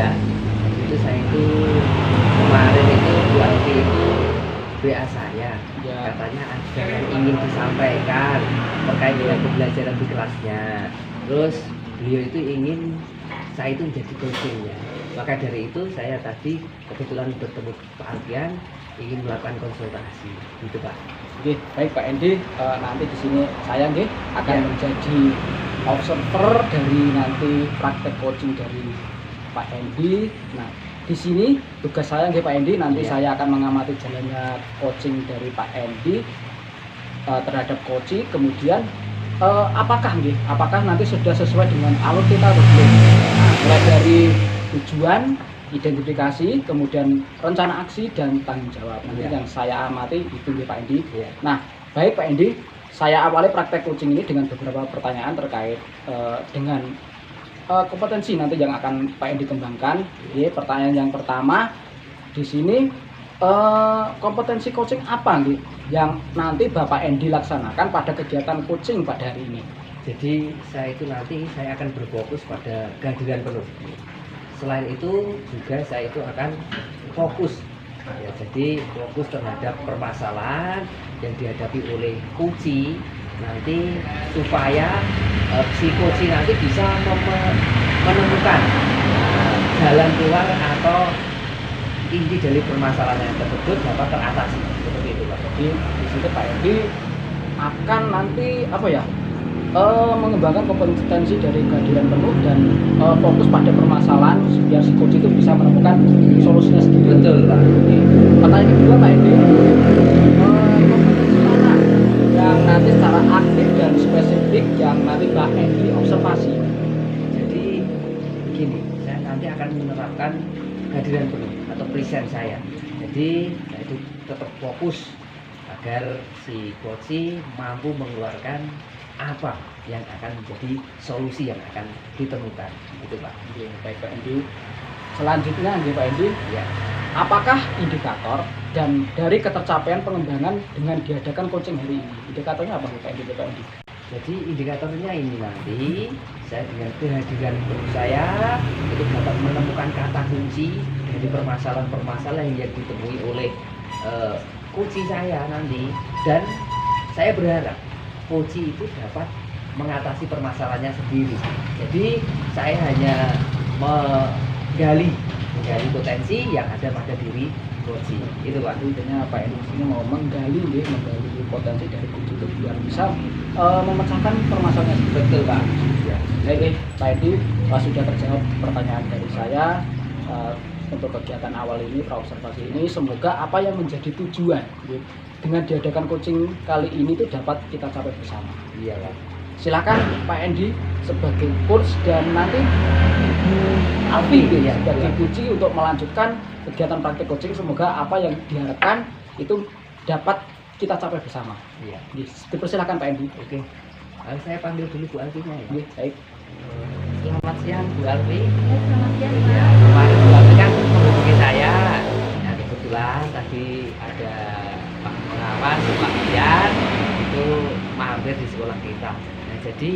ya. Itu saya itu kemarin itu Bu Alfi itu WA saya, Ya. katanya ada yang ingin disampaikan terkait dengan pembelajaran di kelasnya. Terus beliau itu ingin saya itu menjadi coachingnya. Maka dari itu saya tadi kebetulan bertemu Pak Alfian ingin melakukan konsultasi, gitu Pak. Oke, baik Pak Endi, nanti di sini saya akan Ya. menjadi observer dari nanti praktek coaching dari Pak Endi. Nah, di sini tugas saya Pak Endi, nanti Ya. saya akan mengamati jalannya coaching dari Pak Endi terhadap coaching. Kemudian apakah nanti sudah sesuai dengan alur kita atau belum? Nah, mulai dari tujuan, identifikasi, kemudian rencana aksi dan tanggung jawab. Nanti Ya. yang saya amati itu Pak Endi. Ya. Nah, baik Pak Endi, saya awali praktek coaching ini dengan beberapa pertanyaan terkait dengan kompetensi nanti yang akan Pak Endi kembangkan. Oke, pertanyaan yang pertama di sini, kompetensi coaching apa yang nanti Bapak Endi laksanakan pada kegiatan coaching pada hari ini? Jadi saya itu nanti saya akan berfokus pada kehadiran penuh. Selain itu juga saya itu akan fokus ya, jadi fokus terhadap permasalahan yang dihadapi oleh coach nanti supaya si coach nanti bisa menemukan jalan keluar atau inti dari permasalahan tersebut dapat teratasi, seperti itu Pak. Jadi di situ Pak Endi akan nanti mengembangkan kompetensi dari kehadiran penuh dan fokus pada permasalahan biar si coach itu bisa menemukan solusinya sendiri. Betul Pak. Oke. Pertanyaan kedua Pak Endi, kompetensi mana yang nanti secara aktif dan spesifik yang nanti Pak Endi observasi? Jadi begini, saya nanti akan menerapkan kehadiran penuh atau present saya. Jadi saya itu tetap fokus agar si coach mampu mengeluarkan apa yang akan menjadi solusi yang akan ditemukan, gitu Pak. Oke, baik Pak Endi. Selanjutnya Pak Endi, Ya. apakah indikator dan dari ketercapaian pengembangan dengan diadakan coaching hari ini? Indikatornya apa Pak Endi? Jadi indikatornya ini nanti saya dengan kehadiran penuh saya itu dapat menemukan kata kunci dari permasalahan-permasalahan yang ditemui oleh coach saya nanti, dan saya berharap coach itu dapat mengatasi permasalahannya sendiri. Jadi saya hanya menggali potensi yang ada pada diri coach. Itu Pak. Intinya Pak Endi ini mau menggali potensi dari coach itu biar bisa memecahkan permasalahannya. Betul Pak. Ya. Baik Pak Endi, sudah terjawab pertanyaan dari saya untuk kegiatan awal ini, praobservasi ini. Semoga apa yang menjadi tujuan dengan diadakan coaching kali ini itu dapat kita capai bersama. Iya Pak. Silakan Pak Endi sebagai coach dan nanti Ibu Alfi Ya, sebagai ya. coach untuk melanjutkan kegiatan praktek coaching. Semoga apa yang diharapkan itu dapat kita capai bersama. Iya. Dipersilakan Pak Endi. Oke. Saya panggil dulu Bu Alfinya ya. Baik. Selamat siang Bu Alfi. Selamat siang, Ya, Pak. kemarin Bu Alfi kan menghubungi saya. Nah, kebetulan tadi ada Pak Pengawas, Pak Dian itu mampir di sekolah kita. Nah, jadi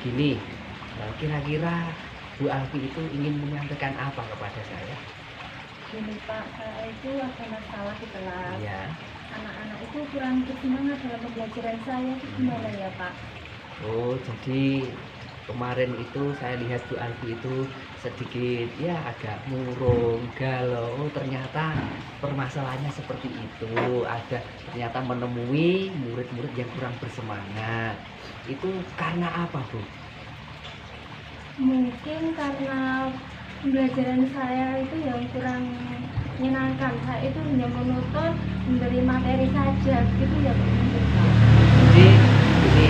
gini, kira-kira Bu Alfi itu ingin menyampaikan apa kepada saya? Gini Pak, saya itu ada masalah di kelas. Ya. Anak-anak itu kurang bersemangat dalam pembelajaran saya. Itu gimana ya Pak? Oh, jadi kemarin itu saya lihat Bu Alfi itu sedikit ya agak murung, galau. Oh, ternyata permasalahannya seperti itu. Ada ternyata menemui murid-murid yang kurang bersemangat. Itu karena apa, Bu? Mungkin karena pembelajaran saya itu yang kurang menyenangkan. Saya itu hanya monoton memberi materi saja, gitu ya Pak. Jadi ini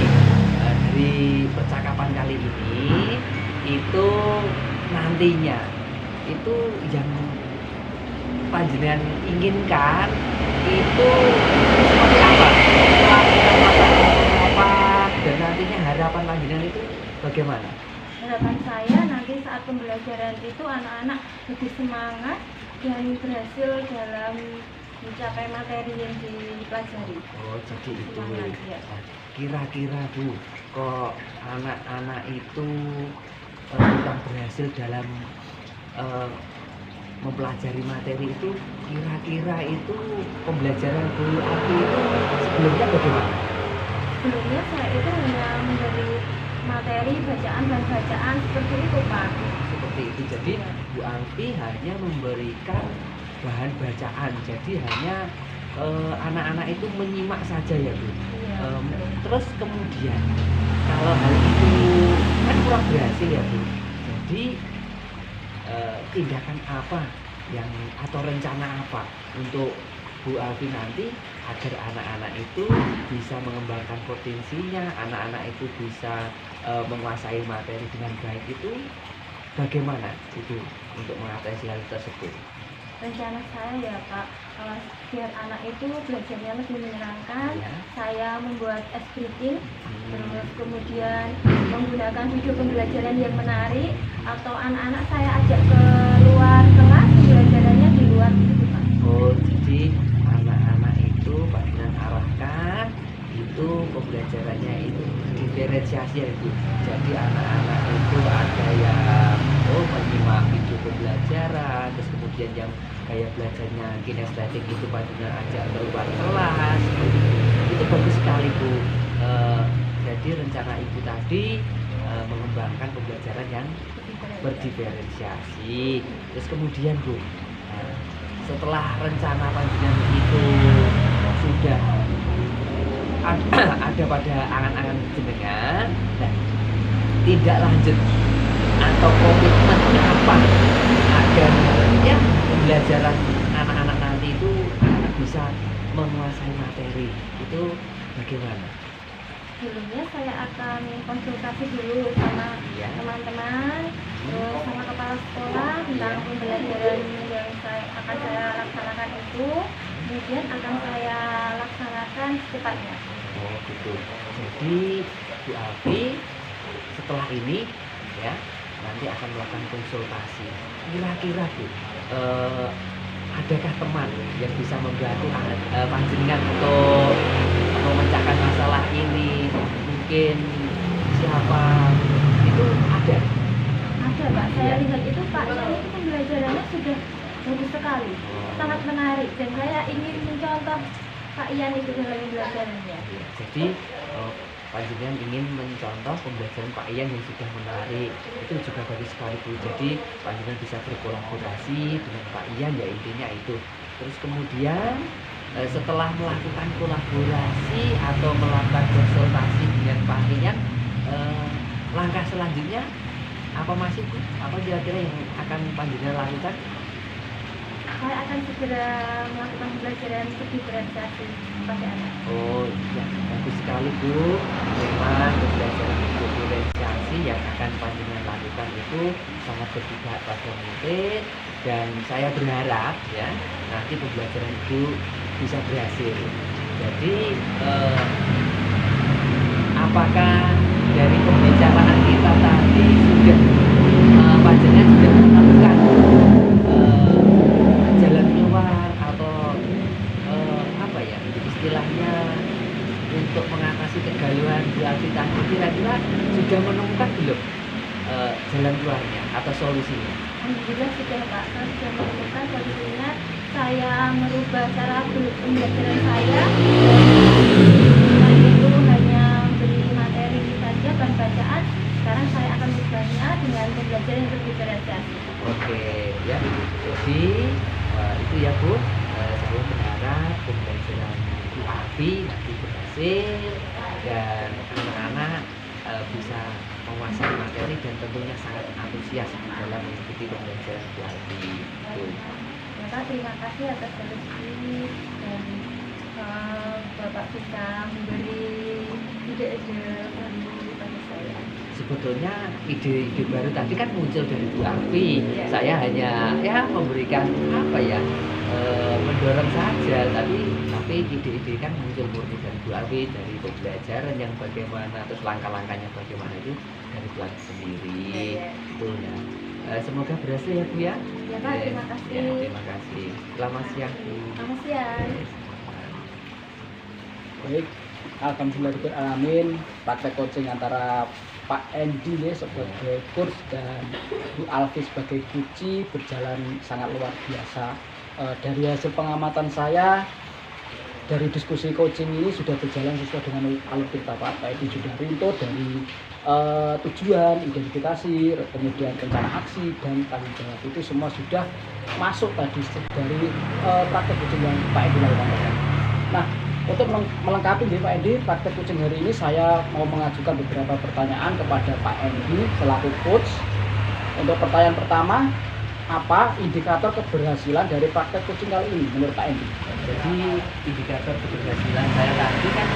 dari percakapan kali ini itu nantinya itu yang panjenengan inginkan itu seperti apa? Melakukan materi apa dan nantinya harapan panjenengan itu bagaimana? Harapan saya nanti saat pembelajaran itu anak-anak lebih semangat dan berhasil dalam mencapai materi yang dipelajari. Oh, jadi itu. Semangat, ya. Nah, kira-kira Bu, kok anak-anak itu kurang berhasil dalam eh, mempelajari materi itu kira-kira itu pembelajaran Bu Alfi itu sebelumnya bagaimana? Sebelumnya saya itu hanya memberi materi bacaan dan bacaan seperti itu Pak. Seperti itu. Jadi Bu Alfi hanya memberikan bahan bacaan. Jadi hanya anak-anak itu menyimak saja ya Bu. Iya. Terus kemudian kalau hal itu kan kurang berhasil ya Bu. Jadi tindakan apa yang atau rencana apa untuk Bu Alfi nanti agar anak-anak itu bisa mengembangkan potensinya, anak-anak itu bisa menguasai materi dengan baik itu bagaimana itu untuk mengatasi hal tersebut? Rencana saya ya Pak, biar anak itu belajarnya lebih menyenangkan, Ya. saya membuat scripting, Hmm. terus kemudian menggunakan video pembelajaran yang menarik, atau anak-anak saya ajak ke luar kelas, pembelajarannya di luar gitu Pak. Oh, jadi anak-anak itu Pak Dinan arahkan itu pembelajarannya itu diferensiasi ya Bu. Jadi anak-anak itu ada yang menyimak video pembelajaran, terus kemudian yang kayak belajarnya kinestetik itu Pak Dinan ajak keluar kelas. Itu bagus sekali Bu. Jadi rencana Ibu tadi mengembangkan pembelajaran yang berdiferensiasi. Terus kemudian Bu, setelah rencana panjenengan itu sudah ada pada angan-angan jenengan, nah, tindak lanjut atau komitmen apa agar ya pembelajaran anak-anak nanti itu anak bisa menguasai materi itu bagaimana? Sebelumnya saya akan konsultasi dulu sama Ya. teman-teman, terus sama kepala sekolah tentang Iya. pembelajaran yang akan saya laksanakan itu, kemudian akan saya laksanakan secepatnya. Oh gitu. Jadi Bu Alfi setelah ini ya nanti akan melakukan konsultasi. Kira-kira Bu, adakah teman yang bisa membantu panjenengan untuk memecahkan masalah ini? Mungkin siapa itu ada? Ada Pak, saya Iya. lihat itu Pak, itu pembelajarannya sudah bagus sekali, sangat menarik, dan saya ingin mencontoh Pak Ian itu dalam pembelajarannya. Ya, jadi panjenengan ingin mencontoh pembelajaran Pak Ian yang sudah menarik, itu juga bagus sekali Bu. Jadi panjenengan bisa berkolaborasi dengan Pak Ian ya intinya itu. Terus kemudian setelah melakukan kolaborasi atau melakukan konsultasi dengan Pak Ian, langkah selanjutnya apa masih Bu? Apa kira-kira yang akan panjenengan lakukan? Saya akan segera melakukan pembelajaran diferensiasi pada anak. Oh ya, bagus sekali Bu. Memang pembelajaran diferensiasi yang akan panjenengan lakukan itu sangat berpihak pada murid, dan saya berharap ya nanti pembelajaran itu bisa berhasil. Jadi apakah dari pembicaraan kita tadi sudah panjenengan sudah menemukan jalan keluar atau apa ya istilahnya untuk mengatasi kegalauan Bu Alfi tadi, kira-kira sudah menemukan belum jalan keluarnya atau solusinya? Alhamdulillah sudah Pak, saya sudah menemukan solusinya. Saya merubah cara pembelajaran saya, dari itu hanya beri materi saja dan bacaan. Sekarang saya akan merubahnya dengan pembelajaran yang berdiferensiasi. Oke ya, jadi itu ya Bu, saya berharap pembelajaran Bu Alfi nanti berhasil dan anak-anak bisa menguasai materi dan tentunya sangat antusias dalam mengikuti pembelajaran Bu Alfi itu. Ya Pak, terima kasih atas rezeki dan Bapak bisa memberi ide-ide baru pada saya. Sebetulnya ide-ide baru tadi kan muncul dari Bu Alfi. Iya. Saya hanya ya memberikan apa ya mendorong saja, tapi ide-ide kan muncul murni dari Bu Alfi, dari pembelajaran yang bagaimana, terus langkah-langkahnya bagaimana itu dari Bu Alfi sendiri. Iya. Itu ya. Semoga berhasil ya Bu ya. Ya Pak, terima Yes. kasih. Ya, terima kasih. Selamat siang Bu. Selamat siang. Yes. Baik, alhamdulillah alamin praktek coaching antara Pak Endi ya sebagai coach dan Bu Alfi sebagai coach berjalan sangat luar biasa. Dari hasil pengamatan saya dari diskusi coaching ini sudah berjalan sesuai dengan alur kita Pak Edi sudah rinto dari tujuan, identifikasi, kemudian rencana aksi dan tanggung jawab itu semua sudah masuk tadi dari praktek coaching yang Pak Edi lakukan. Nah, untuk melengkapi Pak Edi praktek coaching hari ini saya mau mengajukan beberapa pertanyaan kepada Pak Edi selaku coach. Untuk pertanyaan pertama, apa indikator keberhasilan dari praktek coaching kali ini menurut Pak Endi? Jadi indikator keberhasilan saya tadi kan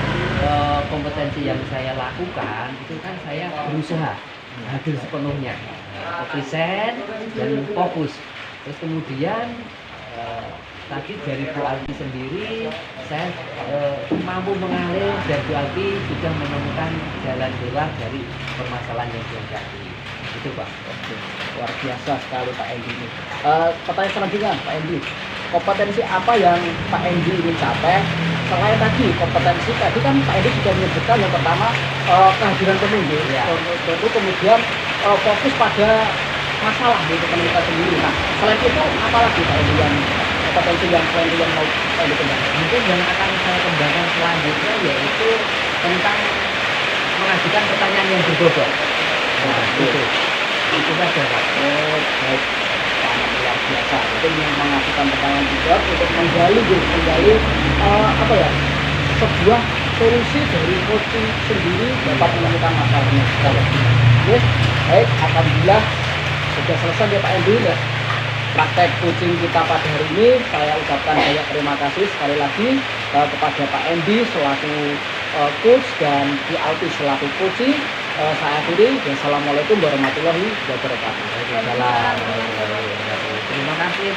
kompetensi yang saya lakukan itu kan saya berusaha hadir sepenuhnya, efisien dan fokus. Terus kemudian tadi dari Bu Alfi sendiri saya mampu mengalir dan Bu Alfi sudah menemukan jalan keluar dari permasalahan yang dihadapi. Itu Pak. Oke, luar biasa sekali Pak Endi ini. Pertanyaan selanjutnya Pak Endi, kompetensi apa yang Pak Endi ingin capai selain tadi kompetensi tadi kan Pak Endi sudah menyebutkan yang pertama kehadiran penuh ya. Lalu kemudian fokus pada masalah di teman kita sendiri. Nah selain itu apa lagi Pak Endi yang kompetensi yang selain itu yang mau Pak Endi kembangkan? Mungkin yang akan saya kembangkan selanjutnya yaitu tentang mengajukan pertanyaan yang berbobot. Nah, itu saja Pak. Baik, sangat luar biasa. Itu mengajukan pertanyaan juga untuk menggali apa ya, sebuah solusi dari coaching sendiri dapat menemukan masalahnya. Oke, baik, alhamdulillah sudah selesai ya Pak Endi ya. Praktek coaching kita pada hari ini saya ucapkan banyak terima kasih sekali lagi kepada Pak Endi selaku coach dan Bu Alfi selaku coach. Saya akhiri. Wassalamualaikum warahmatullahi wabarakatuh. Terima kasih.